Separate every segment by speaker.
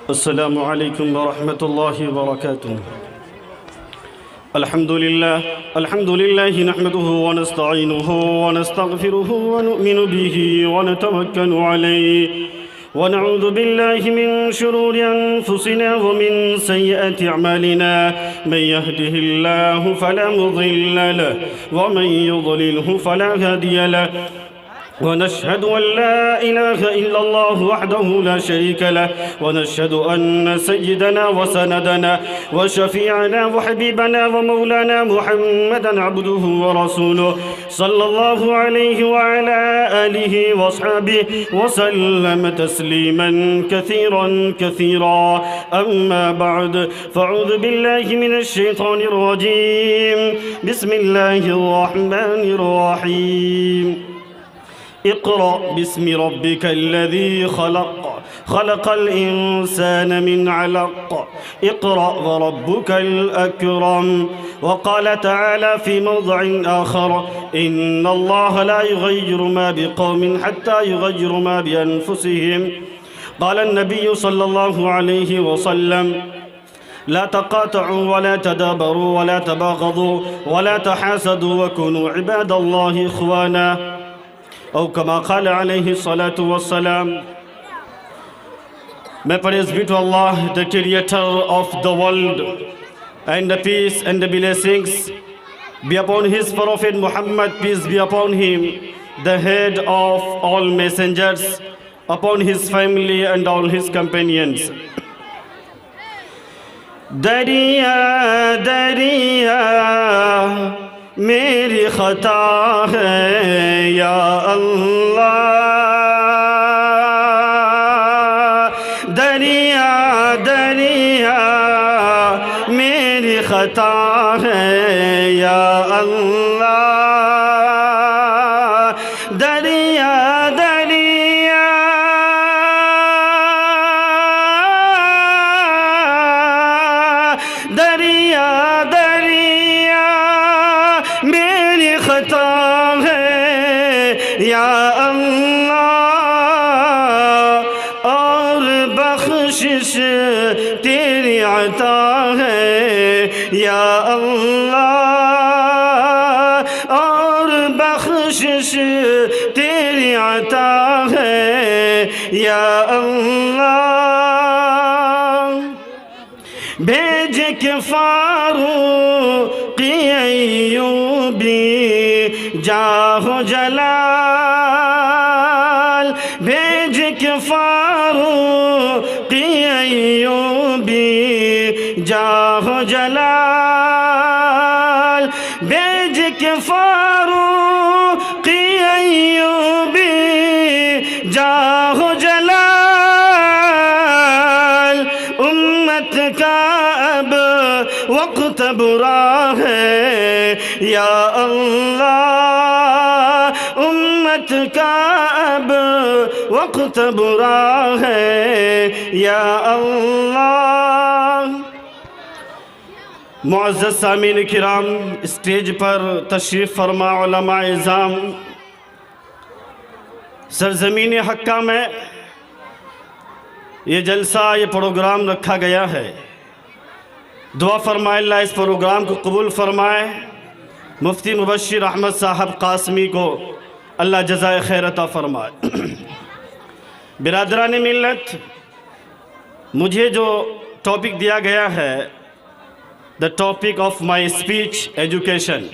Speaker 1: अस्सलामु अलैकुम वरहमतुल्लाहि वबरकातुहू। अल्हम्दुलिल्लाहि नहमदुहु व नस्तईनुहु व नस्तगफिरुहु व नुमिनु बिही व नतवक्कलु अलैहि व नऊज़ु बिल्लाहि मिन शुरूरि अनफुसिना व मिन सय्यिआति अमालिना मन यहदिहिल्लाहु फला मुज़िल्ल लहु व मन युज़लिल्हु फला हादिय लहु ونشهد أن لا إله إلا الله وحده لا شريك له ونشهد أن سيدنا وسندنا وشفيعنا وحبيبنا ومولانا محمدا عبده ورسوله صلى الله عليه وعلى آله وصحبه وسلم تسليما كثيرا كثيرا. أما بعد فأعوذ بالله من الشيطان الرجيم. بسم الله الرحمن الرحيم. اقرأ باسم ربك الذي خلق الإنسان من علق اقرأ وربك الأكرم. وقال تعالى في موضع آخر إن الله لا يغير ما بقوم حتى يغيروا ما بأنفسهم. قال النبي صلى الله عليه وسلم لا تقاطعوا ولا تدابروا ولا تباغضوا ولا تحاسدوا وكونوا عباد الله إخوانا और कमा क़ाल अलैहि सलातु वस्सलाम. May praise be to Allah, the creator of the world, and the peace and the blessings be upon his prophet Muhammad, peace be upon him, the head of all messengers, upon his family and all his companions. दरिया दरिया मेरी ख़ता है या अल्लाह. दरिया दरिया मेरी ख़ता है या अल्लाह. दरिया दरिया दरिया दरिया मेरी ख़ता है या अल्लाह. और बख्शिश तेरी अता है या अल्लाह. और बख्शिश तेरी अता है या अल्लाह. भेज के फारूक़ी अय्यूबी जाहो जलाल. भेज के फारूक़ी अय्यूबी जाहो जलाल. भेज के फारूक़ी अय्यूबी जाहो जलाल. उम्मत का अब वक्त बुरा है या अल्लाह. उम्मत का अब वक्त बुरा है या अल्लाह. मुअज़्ज़ज़ सामीन किराम, स्टेज पर तशरीफ़ फरमा उलमा इज़ाम, सरज़मीन हक्का में ये जलसा, ये प्रोग्राम रखा गया है. दुआ फरमाए अल्लाह इस प्रोग्राम को कबूल फरमाए. मुफ्ती मुबश्शिर अहमद साहब कासमी को अल्लाह जज़ाए खैर अता फरमाए. बिरादरान मिल्लत, मुझे जो टॉपिक दिया गया है, the topic of my speech education,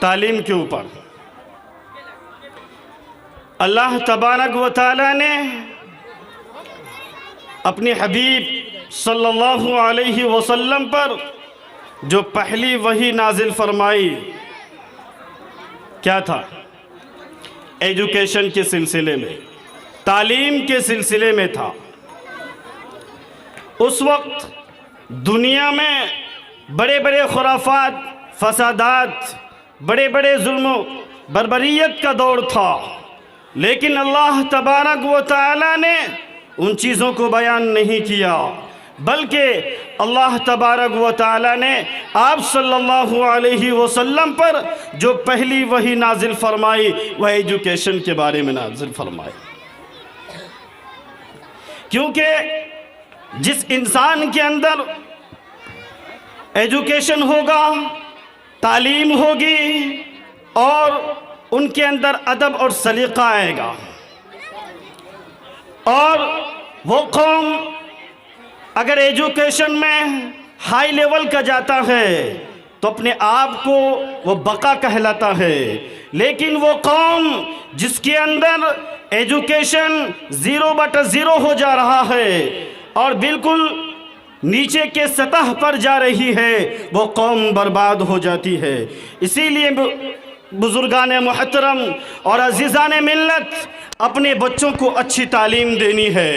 Speaker 1: तालीम के ऊपर. अल्लाह तबारक व तआला ने अपने हबीब सल्लल्लाहु अलैहि वसल्लम पर जो पहली वही नाजिल फरमाई, क्या था? एजुकेशन के सिलसिले में, तालीम के सिलसिले में था. उस वक्त दुनिया में बड़े बड़े खुराफात, फसादात, बड़े बड़े जुल्म बर्बरियत का दौर था, लेकिन अल्लाह तबारक व तआला ने उन चीज़ों को बयान नहीं किया, बल्कि अल्लाह तबारक व तआला ने आप सल्लल्लाहु अलैहि वसल्लम पर जो पहली वही नाजिल फरमाई वह एजुकेशन के बारे में नाजिल फरमाई। क्योंकि जिस इंसान के अंदर एजुकेशन होगा, तालीम होगी और उनके अंदर अदब और सलीक़ा आएगा, और वो कौम अगर एजुकेशन में हाई लेवल का जाता है तो अपने आप को वो बका कहलाता है। लेकिन वो कौम जिसके अंदर एजुकेशन 0/0 हो जा रहा है और बिल्कुल नीचे के सतह पर जा रही है, वो कौम बर्बाद हो जाती है। इसीलिए बुजुर्गान मुहतरम और अजीज़ान मिल्लत, अपने बच्चों को अच्छी तालीम देनी है।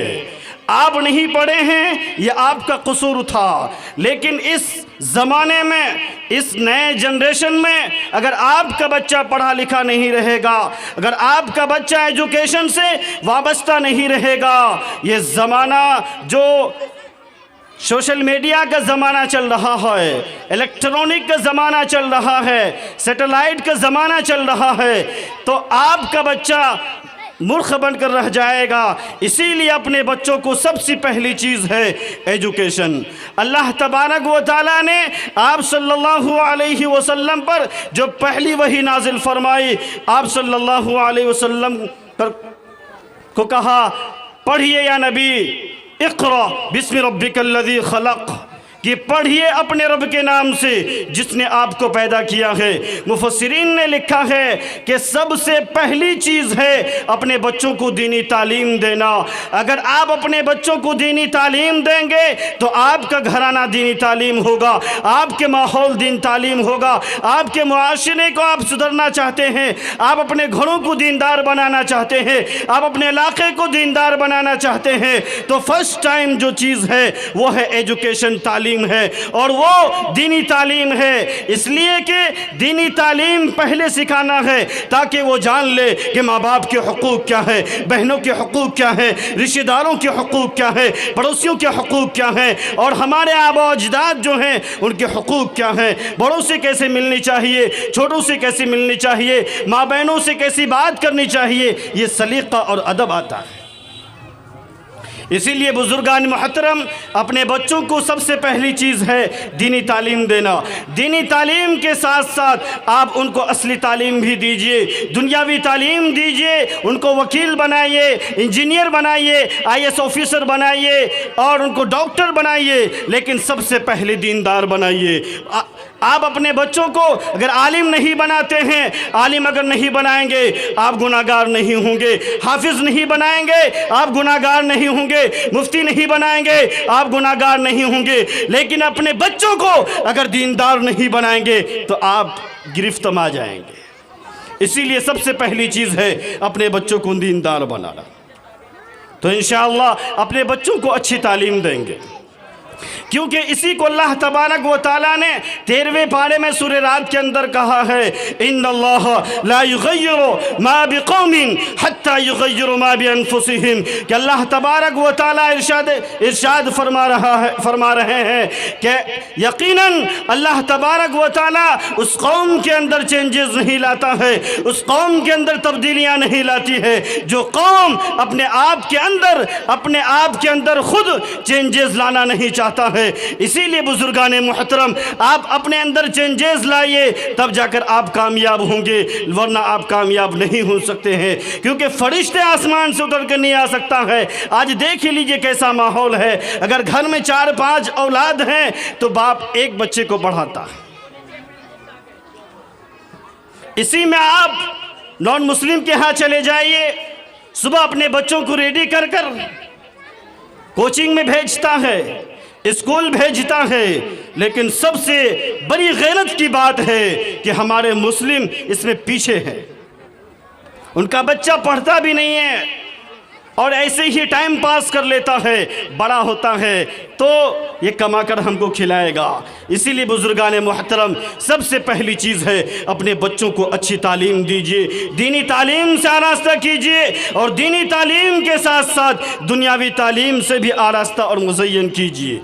Speaker 1: आप नहीं पढ़े हैं, ये आपका कसूर था, लेकिन इस ज़माने में, इस नए जनरेशन में अगर आपका बच्चा पढ़ा लिखा नहीं रहेगा, अगर आपका बच्चा एजुकेशन से वाबस्ता नहीं रहेगा, ये ज़माना जो सोशल मीडिया का ज़माना चल रहा है, इलेक्ट्रॉनिक का ज़माना चल रहा है, सैटेलाइट का ज़माना चल रहा है, तो आपका बच्चा मूर्ख बनकर रह जाएगा। इसीलिए अपने बच्चों को सबसे पहली चीज़ है एजुकेशन। अल्लाह तबारक व तआला ने आप सल्लल्लाहु अलैहि वसल्लम पर जो पहली वही नाजिल फरमाई, आप सल्लल्लाहु अलैहि वसल्लम को कहा, पढ़िए या नबी, इक़रा बिस्मि रब्बिकल्लज़ी खलक़, कि पढ़िए अपने रब के नाम से जिसने आपको पैदा किया है। मुफस्सिरीन ने लिखा है कि सबसे पहली चीज़ है अपने बच्चों को दीनी तालीम देना। अगर आप अपने बच्चों को दीनी तालीम देंगे तो आपका घराना दीनी तालीम होगा, आपके माहौल दीन तालीम होगा, आपके मुआशरे को आप सुधरना चाहते हैं, आप अपने घरों को दीनदार बनाना चाहते हैं, आप अपने इलाके को दीनदार बनाना चाहते हैं, तो फर्स्ट टाइम जो चीज़ है वो है एजुकेशन, तालीम है, और वो दीनी तालीम है। इसलिए कि दीनी तालीम पहले सिखाना है ताकि वो जान ले कि माँ बाप के हुकूक क्या है, बहनों के हुकूक क्या है, रिश्तेदारों के हुकूक क्या है, पड़ोसियों के हुकूक क्या है, और हमारे आबा अजदाद जो हैं उनके हुकूक क्या हैं, बड़ों से कैसे मिलनी चाहिए, छोटों से कैसे मिलनी चाहिए, माँ बहनों से कैसी बात करनी चाहिए, ये सलीक़ा और अदब आता है। इसीलिए बुजुर्गान मुहतरम, अपने बच्चों को सबसे पहली चीज़ है दीनी तालीम देना। दीनी तालीम के साथ साथ आप उनको असली तालीम भी दीजिए, दुनियावी तालीम दीजिए, उनको वकील बनाइए, इंजीनियर बनाइए, IAS ऑफिसर बनाइए और उनको डॉक्टर बनाइए, लेकिन सबसे पहले दीनदार बनाइए। आप अपने बच्चों को अगर आलिम नहीं बनाते हैं, आलिम अगर नहीं बनाएंगे आप गुनाहगार नहीं होंगे, हाफिज़ नहीं बनाएंगे आप गुनाहगार नहीं होंगे, मुफ्ती नहीं बनाएंगे आप गुनाहगार नहीं होंगे, लेकिन अपने बच्चों को अगर दीनदार नहीं बनाएंगे तो आप गिरफ्त में आ जाएंगे। इसीलिए सबसे पहली चीज़ है अपने बच्चों को दीनदार बनाना। तो इंशाअल्लाह अपने बच्चों को अच्छी तालीम देंगे, क्योंकि इसी को अल्लाह तबारक व तआला ने 13वें पारे में सूरह रात के अंदर कहा है, इन्नल्लाह ला युगय्यिरु मा बिक़ौमिन हत्ता युगय्यिरु मा बिअनफुसिहिम, कि अल्लाह तबारक व तआला इरशाद फरमा रहे हैं कि यकीनन अल्लाह तबारक व तआला उस कौम के अंदर चेंजेस नहीं लाता है, उस कौम के अंदर तब्दीलियाँ नहीं लाती है जो कौम अपने आप के अंदर खुद चेंजेस लाना नहीं चाहता है। इसीलिए बुजुर्गान मुहतरम, आप अपने अंदर चेंजेस लाइए, तब जाकर आप कामयाब होंगे, वरना आप कामयाब नहीं हो सकते हैं, क्योंकि फरिश्ते आसमान से उतर कर नहीं आ सकता है। आज देख ही लीजिए कैसा माहौल है। अगर घर में 4-5 औलाद हैं तो बाप एक बच्चे को पढ़ाता है। इसी में आप नॉन मुस्लिम के यहाँ चले जाइए, सुबह अपने बच्चों को रेडी कर कर कोचिंग में भेजता है, स्कूल भेजता है, लेकिन सबसे बड़ी गैरत की बात है कि हमारे मुस्लिम इसमें पीछे हैं। उनका बच्चा पढ़ता भी नहीं है और ऐसे ही टाइम पास कर लेता है, बड़ा होता है तो ये कमा कर हमको खिलाएगा। इसीलिए बुजुर्गान मुहतरम, सबसे पहली चीज़ है अपने बच्चों को अच्छी तालीम दीजिए, दीनी तालीम से आरास्ता कीजिए, और दीनी तालीम के साथ साथ दुनियावी तालीम से भी आरास्ता और मुज़य्यन कीजिए।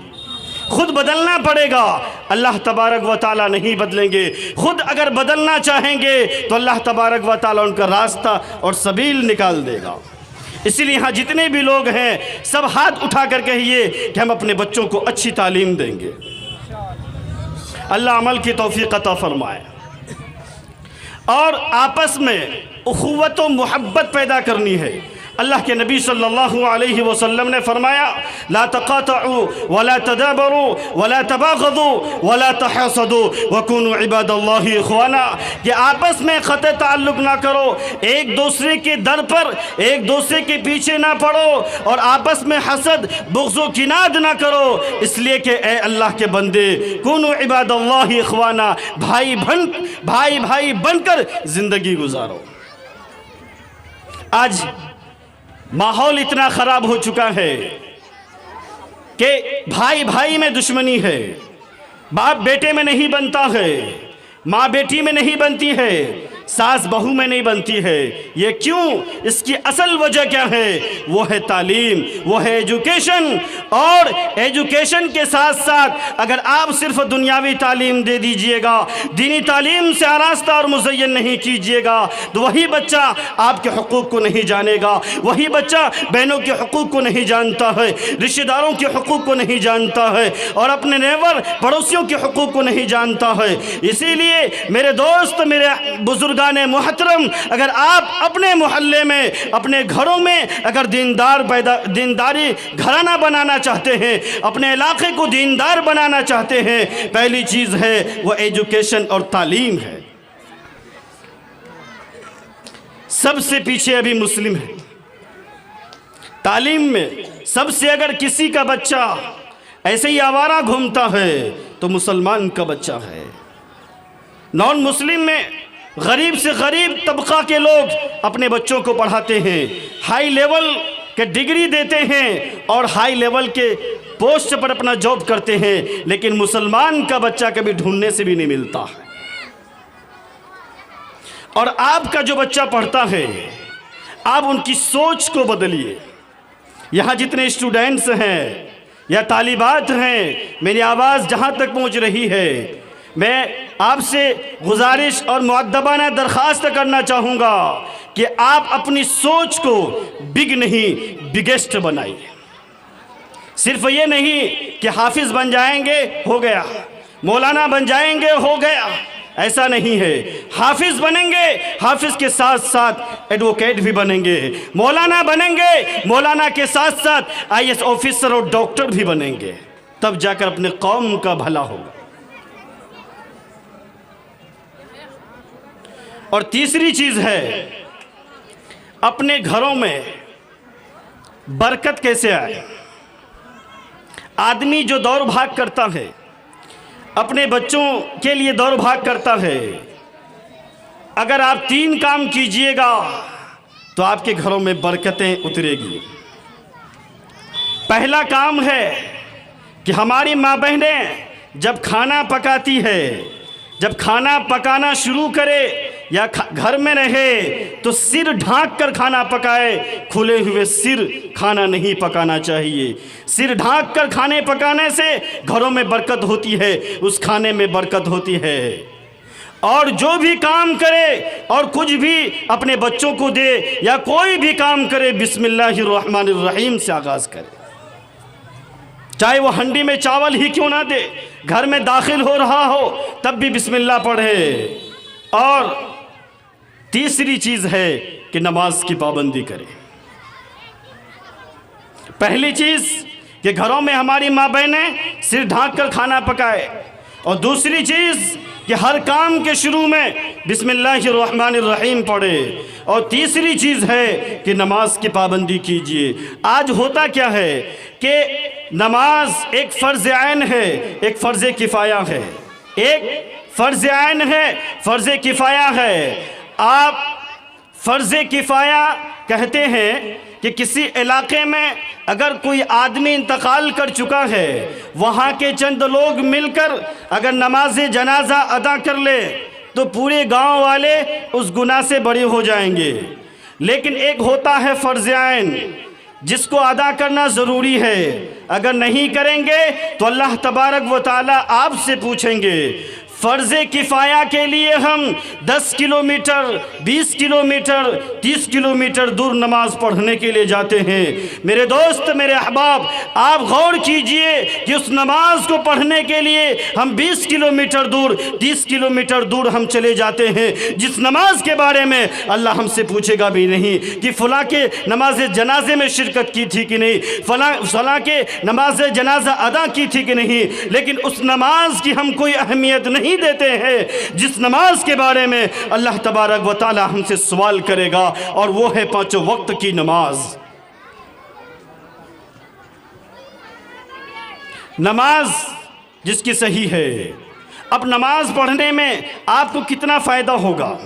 Speaker 1: खुद बदलना पड़ेगा, अल्लाह तबारक व तआला नहीं बदलेंगे। खुद अगर बदलना चाहेंगे तो अल्लाह तबारक व तआला उनका रास्ता और सबील निकाल देगा। इसीलिए यहाँ जितने भी लोग हैं सब हाथ उठा कर कहिए कि हम अपने बच्चों को अच्छी तालीम देंगे। अल्लाह अमल की तौफीक अता फरमाए। और आपस में उखुवत व मोहब्बत पैदा करनी है। अल्लाह के नबी सल्लल्लाहु अलैहि वसल्लम ने फरमाया, ला तक़ातउ वला तदाबरु वला तबाग़दु वला तहसदु वकुनु इबादल्लाहि इख़वाना, कि आपस में ख़त ताल्लुक़ ना करो, एक दूसरे के दर पर एक दूसरे के पीछे ना पड़ो और आपस में हसद बुग़्ज़ किनाद ना करो, इसलिए कि ए अल्लाह के बंदे कुनु इबादल्लाहि इख़वाना, भाई भाई बनकर ज़िंदगी गुजारो। आज माहौल इतना ख़राब हो चुका है कि भाई भाई में दुश्मनी है, बाप बेटे में नहीं बनता है, माँ बेटी में नहीं बनती है, सास बहू में नहीं बनती है। ये क्यों? इसकी असल वजह क्या है? वो है तालीम, वो है एजुकेशन। और एजुकेशन के साथ साथ अगर आप सिर्फ दुनियावी तालीम दे दीजिएगा, दीनी तालीम से आरास्ता और मुज़य्यन नहीं कीजिएगा, तो वही बच्चा आपके हुकूक़ को नहीं जानेगा, वही बच्चा बहनों के हुकूक़ को नहीं जानता है, रिश्तेदारों के हुकूक़ को नहीं जानता है और अपने नेबर पड़ोसियों के हुकूक़ को नहीं जानता है। इसीलिए मेरे दोस्त, मेरे बुजुर्गान मोहतरम, अगर आप अपने मोहल्ले में, अपने घरों में अगर दीनदारी घराना बनाना चाहते हैं, अपने इलाके को दीनदार बनाना चाहते हैं, पहली चीज़ है वो एजुकेशन और तालीम है। सबसे पीछे अभी मुस्लिम है तालीम में। सबसे अगर किसी का बच्चा ऐसे ही आवारा घूमता है तो मुसलमान का बच्चा है। नॉन मुस्लिम में गरीब से गरीब तबका के लोग अपने बच्चों को पढ़ाते हैं, हाई लेवल के डिग्री देते हैं और हाई लेवल के पोस्ट पर अपना जॉब करते हैं, लेकिन मुसलमान का बच्चा कभी ढूंढने से भी नहीं मिलता है। और आपका जो बच्चा पढ़ता है, आप उनकी सोच को बदलिए। यहाँ जितने स्टूडेंट्स हैं या तालिबात हैं, मेरी आवाज़ जहाँ तक पहुँच रही है, मैं आपसे गुजारिश और मुअद्दबाना दरख्वास्त करना चाहूँगा कि आप अपनी सोच को बिग नहीं बिगेस्ट बनाइए। सिर्फ ये नहीं कि हाफिज़ बन जाएंगे हो गया, मौलाना बन जाएंगे हो गया, ऐसा नहीं है। हाफिज़ बनेंगे, हाफिज़ के साथ साथ एडवोकेट भी बनेंगे, मौलाना बनेंगे, मौलाना के साथ साथ IAS ऑफिसर और डॉक्टर भी बनेंगे, तब जाकर अपने कौम का भला होगा। और तीसरी चीज़ है, अपने घरों में बरकत कैसे आए। आदमी जो दौड़ भाग करता है, अपने बच्चों के लिए दौड़ भाग करता है, अगर आप 3 काम कीजिएगा तो आपके घरों में बरकतें उतरेगी। पहला काम है कि हमारी माँ बहनें जब खाना पकाती है, जब खाना पकाना शुरू करे या घर में रहे तो सिर ढांक कर खाना पकाए। खुले हुए सिर खाना नहीं पकाना चाहिए। सिर ढांक कर खाने पकाने से घरों में बरकत होती है, उस खाने में बरकत होती है। और जो भी काम करे और कुछ भी अपने बच्चों को दे या कोई भी काम करे, बिस्मिल्लाहिर्रहमानिर्रहीम से आगाज़ करे। चाहे वो हंडी में चावल ही क्यों ना दे, घर में दाखिल हो रहा हो तब भी बिस्मिल्लाह पढ़े। और तीसरी चीज़ है कि नमाज की पाबंदी करें। पहली चीज़ कि घरों में हमारी माँ बहनें सिर ढांक कर खाना पकाए, और दूसरी चीज़ कि हर काम के शुरू में बिस्मिल्लाहिर्रहमानिर्रहीम पढ़े, और तीसरी चीज़ है कि नमाज की पाबंदी कीजिए। आज होता क्या है कि नमाज एक फ़र्ज़ ऐन है, एक फ़र्ज़ किफ़ाया है। एक फ़र्ज़ ऐन है, फ़र्ज़ किफ़ाया है। आप फ़र्ज़ किफ़ाया कहते हैं कि किसी इलाके में अगर कोई आदमी इंतकाल कर चुका है, वहाँ के चंद लोग मिलकर अगर नमाज जनाजा अदा कर ले तो पूरे गांव वाले उस गुनाह से बरी हो जाएंगे। लेकिन एक होता है फ़र्ज़ ऐन, जिसको अदा करना ज़रूरी है। अगर नहीं करेंगे तो अल्लाह तबारक व तआला आपसे पूछेंगे। फ़र्ज़ किफ़ाया के लिए हम 10 किलोमीटर, 20 किलोमीटर, 30 किलोमीटर दूर नमाज़ पढ़ने के लिए जाते हैं। मेरे दोस्त, मेरे अहबाब, आप गौर कीजिए कि उस नमाज को पढ़ने के लिए हम 20 किलोमीटर दूर, 30 किलोमीटर दूर हम चले जाते हैं, जिस नमाज के बारे में अल्लाह हमसे पूछेगा भी नहीं कि फ़लाँ के नमाज जनाजे में शिरकत की थी कि नहीं, फ़लाँ के नमाज जनाजा अदा की थी कि नहीं, लेकिन उस नमाज की हम कोई अहमियत नहीं देते हैं जिस नमाज के बारे में अल्लाह तबारक व तआला हमसे सवाल करेगा, और वो है 5 वक्त की नमाज। नमाज जिसकी सही है। अब नमाज पढ़ने में आपको कितना फ़ायदा होगा?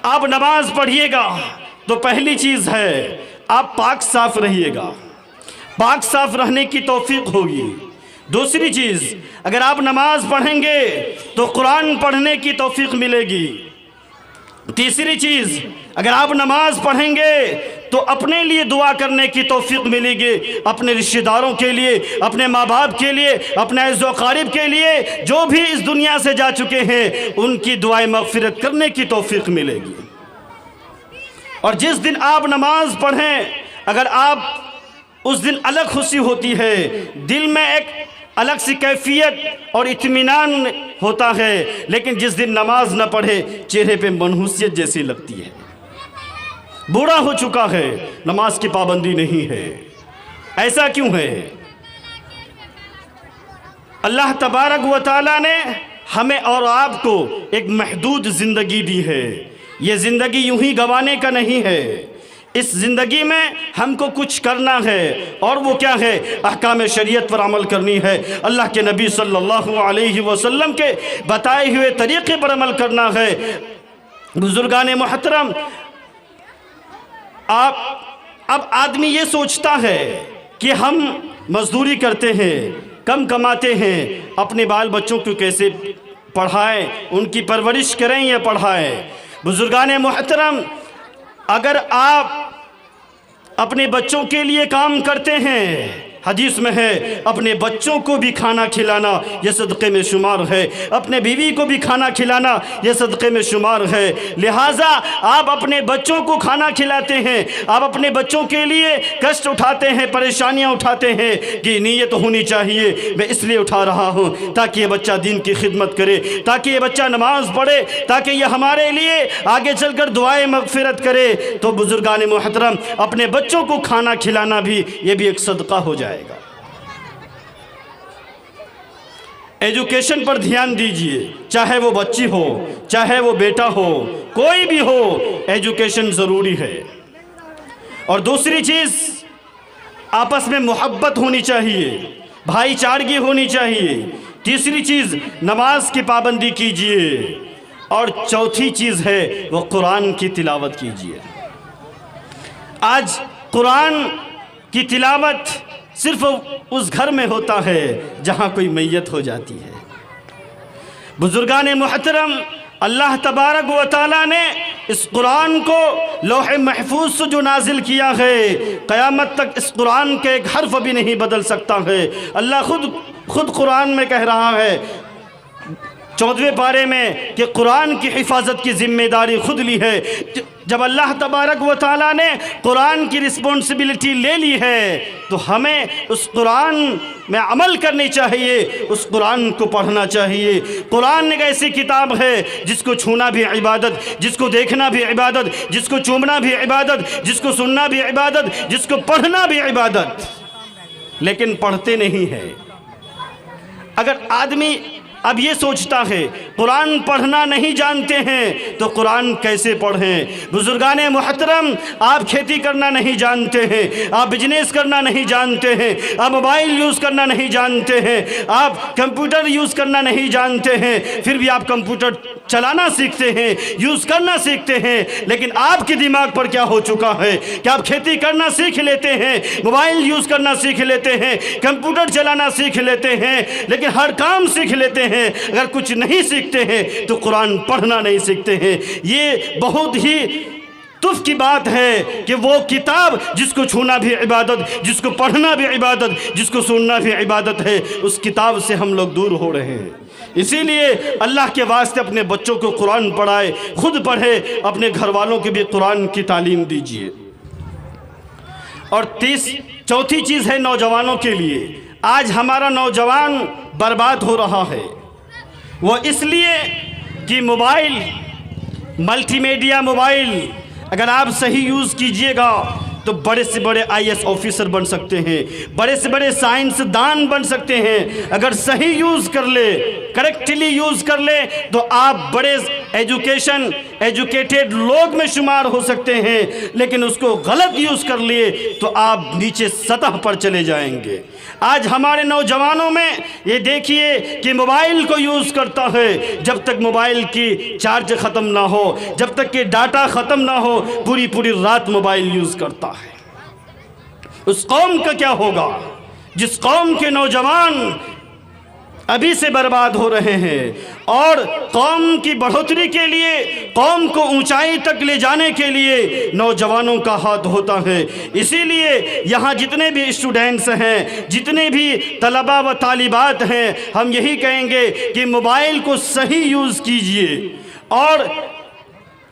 Speaker 1: आप नमाज पढ़िएगा तो पहली चीज़ है आप पाक साफ रहिएगा, पाक साफ रहने की तौफीक होगी। दूसरी चीज़, अगर आप नमाज पढ़ेंगे तो कुरान पढ़ने की तौफीक मिलेगी। तीसरी चीज़, अगर आप नमाज पढ़ेंगे तो अपने लिए दुआ करने की तौफीक मिलेगी, अपने रिश्तेदारों के लिए, अपने माँ बाप के लिए, अपने अज़्ज़ो क़रीब के लिए, जो भी इस दुनिया से जा चुके हैं उनकी दुआएं मग़फ़िरत करने की तौफीक मिलेगी। और जिस दिन आप नमाज पढ़ें, अगर आप उस दिन अलग खुशी होती है, दिल में एक अलग सी कैफियत और इत्मीनान होता है, लेकिन जिस दिन नमाज न पढ़े चेहरे पे मनहूसियत जैसी लगती है, बूढ़ा हो चुका है, नमाज की पाबंदी नहीं है। ऐसा क्यों है? अल्लाह तबारक व तआला ने हमें और आपको एक महदूद ज़िंदगी दी है। ये ज़िंदगी यूं ही गंवाने का नहीं है। इस ज़िंदगी में हमको कुछ करना है, और वो क्या है? अहकाम शरीयत पर अमल करनी है। अल्लाह के नबी सल्लल्लाहु अलैहि वसल्लम के बताए हुए तरीक़े पर अमल करना है। बुज़ुर्गान मोहतरम, अब आदमी ये सोचता है कि हम मज़दूरी करते हैं, कम कमाते हैं, अपने बाल बच्चों को कैसे पढ़ाएं, उनकी परवरिश करें या पढ़ाएं। बुज़ुर्गान मोहतरम, अगर आप अपने बच्चों के लिए काम करते हैं, हदीस में है अपने बच्चों को भी खाना खिलाना यह सदक़े में शुमार है, अपने बीवी को भी खाना खिलाना यह सदक़े में शुमार है। लिहाजा आप अपने बच्चों को खाना खिलाते हैं, आप अपने बच्चों के लिए कष्ट उठाते हैं, परेशानियां उठाते हैं कि नीयत होनी चाहिए, मैं इसलिए उठा रहा हूं ताकि ये बच्चा दीन की खिदमत करे, ताकि ये बच्चा नमाज पढ़े, ताकि ये हमारे लिए आगे चलकर दुआएं मग़फ़िरत करे। तो बुज़ुर्गान मोहतरम, अपने बच्चों को खाना खिलाना भी ये भी एक सदका हो जाए। एजुकेशन पर ध्यान दीजिए, चाहे वो बच्ची हो, चाहे वो बेटा हो, कोई भी हो, एजुकेशन ज़रूरी है। और दूसरी चीज़, आपस में मोहब्बत होनी चाहिए, भाईचारगी होनी चाहिए। तीसरी चीज़, नमाज की पाबंदी कीजिए। और चौथी चीज़ है वो कुरान की तिलावत कीजिए। आज कुरान की तिलावत सिर्फ उस घर में होता है जहाँ कोई मैयत हो जाती है। बुज़ुर्गान मोहतरम, अल्लाह तबारक व तआला ने इस कुरान को लौह महफूज से जो नाजिल किया है, क़यामत तक इस कुरान के एक हर्फ भी नहीं बदल सकता है। अल्लाह खुद कुरान में कह रहा है 14वें पारे में कि कुरान की हिफाजत की ज़िम्मेदारी खुद ली है। जब अल्लाह तबारक व तआला ने कुरान की रिस्पॉन्सिबिलिटी ले ली है तो हमें उस कुरान में अमल करनी चाहिए, उस कुरान को पढ़ना चाहिए। कुरान एक ऐसी किताब है जिसको छूना भी इबादत, जिसको देखना भी इबादत, जिसको चूमना भी इबादत, जिसको सुनना भी इबादत, जिसको पढ़ना भी इबादत, लेकिन पढ़ते नहीं है। अगर आदमी अब ये सोचता है कुरान पढ़ना नहीं जानते हैं तो कुरान कैसे पढ़ें? बुज़ुर्गान मोहतरम, आप खेती करना नहीं जानते हैं, आप बिजनेस करना नहीं जानते हैं, आप मोबाइल यूज़ करना नहीं जानते हैं, आप कंप्यूटर यूज़ करना नहीं जानते हैं, फिर भी आप कंप्यूटर चलाना सीखते हैं, यूज़ करना सीखते हैं। लेकिन आपके दिमाग पर क्या हो चुका है कि आप खेती करना सीख लेते हैं, मोबाइल यूज़ करना सीख लेते हैं, कंप्यूटर चलाना सीख लेते हैं, लेकिन हर काम सीख लेते हैं, अगर कुछ नहीं सीखते हैं तो कुरान पढ़ना नहीं सीखते हैं। ये बहुत ही तुफ की बात है कि वो किताब जिसको छूना भी इबादत, जिसको पढ़ना भी इबादत, जिसको सुनना भी इबादत है, उस किताब से हम लोग दूर हो रहे हैं। इसीलिए अल्लाह के वास्ते अपने बच्चों को कुरान पढ़ाए, खुद पढ़े, अपने घर वालों को भी कुरान की तालीम दीजिए। और चौथी चीज़ है नौजवानों के लिए। आज हमारा नौजवान बर्बाद हो रहा है, वो इसलिए कि मोबाइल, मल्टीमीडिया मोबाइल अगर आप सही यूज़ कीजिएगा तो बड़े से बड़े IAS ऑफिसर बन सकते हैं, बड़े से बड़े साइंसदान बन सकते हैं। अगर सही यूज़ कर ले, करेक्टली यूज़ कर ले, तो आप बड़े एजुकेटेड लोग में शुमार हो सकते हैं। लेकिन उसको गलत यूज़ कर लिए तो आप नीचे सतह पर चले जाएंगे। आज हमारे नौजवानों में ये देखिए कि मोबाइल को यूज़ करता है, जब तक मोबाइल की चार्ज ख़त्म ना हो, जब तक कि डाटा ख़त्म ना हो, पूरी पूरी रात मोबाइल यूज़ करता है। उस कौम का क्या होगा जिस कौम के नौजवान अभी से बर्बाद हो रहे हैं। और कौम की बढ़ोतरी के लिए, कौम को ऊंचाई तक ले जाने के लिए नौजवानों का हाथ होता है। इसीलिए यहाँ जितने भी स्टूडेंट्स हैं, जितने भी तलबा व तालिबात हैं, हम यही कहेंगे कि मोबाइल को सही यूज़ कीजिए और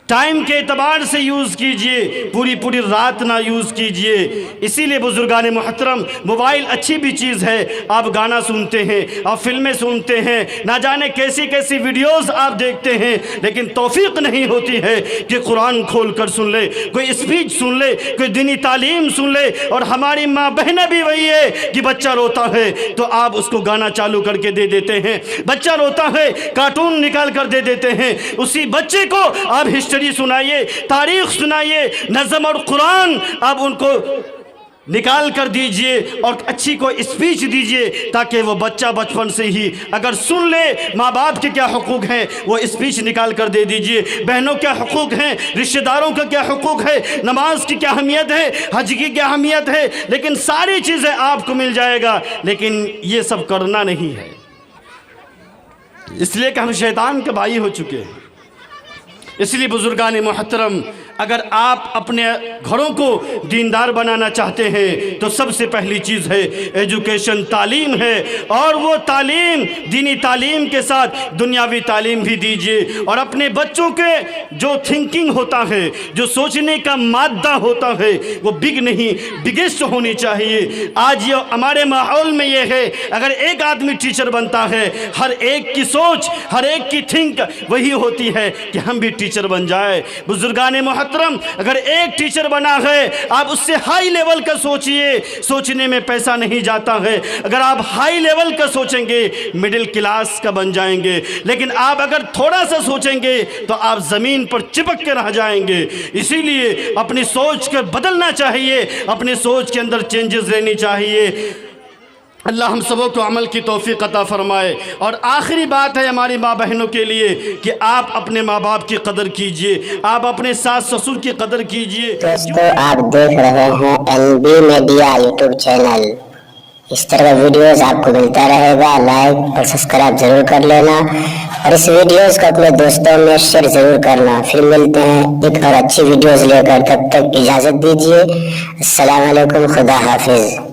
Speaker 1: टाइम के एतबार से यूज़ कीजिए, पूरी पूरी रात ना यूज़ कीजिए। इसीलिए बुजुर्गान मोहतरम, मोबाइल अच्छी भी चीज़ है। आप गाना सुनते हैं, आप फिल्में सुनते हैं, ना जाने कैसी कैसी वीडियोस आप देखते हैं, लेकिन तौफीक नहीं होती है कि कुरान खोल कर सुन ले, कोई स्पीच सुन ले, कोई दीनी तालीम सुन ले। और हमारी माँ बहनें भी वही है कि बच्चा रोता है तो आप उसको गाना चालू करके दे देते हैं, बच्चा रोता है कार्टून निकाल कर दे देते हैं। उसी बच्चे को आप हिस्ट्री सुनाइए, तारीख सुनाइए, नज़म और कुरान आप उनको निकाल कर दीजिए और अच्छी को स्पीच दीजिए, ताकि वो बच्चा बचपन से ही अगर सुन ले माँ बाप के क्या हुकूक हैं वो स्पीच निकाल कर दे दीजिए, बहनों क्या हुकूक हैं, रिश्तेदारों का क्या हुकूक है, नमाज की क्या अहमियत है, हज की क्या अहमियत है। लेकिन सारी चीज़ें आपको मिल जाएगा, लेकिन ये सब करना नहीं है, इसलिए कि हम शैतान के भाई हो चुके हैं। इसलिए बुजुर्गान मोहतरम, अगर आप अपने घरों को दीनदार बनाना चाहते हैं तो सबसे पहली चीज़ है एजुकेशन, तालीम है। और वो तालीम दीनी तालीम के साथ दुनियावी तालीम भी दीजिए। और अपने बच्चों के जो थिंकिंग होता है, जो सोचने का मादा होता है, वो बिग नहीं बिगेस्ट होनी चाहिए। आज ये हमारे माहौल में ये है, अगर एक आदमी टीचर बनता है, हर एक की सोच, हर एक की थिंक वही होती है कि हम भी टीचर बन जाए। बुजुर्गान मोहतरम, अगर एक टीचर बना है, आप उससे हाई लेवल का सोचिए, सोचने में पैसा नहीं जाता है। अगर आप हाई लेवल का सोचेंगे मिडिल क्लास का बन जाएंगे, लेकिन आप अगर थोड़ा सा सोचेंगे तो आप ज़मीन पर चिपक के रह जाएंगे। इसीलिए अपनी सोच को बदलना चाहिए, अपनी सोच के अंदर चेंजेस लेनी चाहिए। अल्लाह हम सबों को अमल की तौफीक अता फरमाए। और आखिरी बात है हमारी माँ बहनों के लिए कि आप अपने माँ बाप की कदर कीजिए, आप अपने सास ससुर की कदर कीजिए।
Speaker 2: दोस्तों, आप देख रहे हैं NB मीडिया यूट्यूब चैनल। इस तरह का वीडियोस आपको मिलता रहेगा। लाइक और सब्सक्राइब जरूर कर लेना और इस वीडियोस को अपने दोस्तों में शेयर जरूर करना। फिर मिलते हैं एक और अच्छी वीडियोस लेकर, तब तक इजाज़त दीजिए। अस्सलाम वालेकुम, खुदा हाफिज।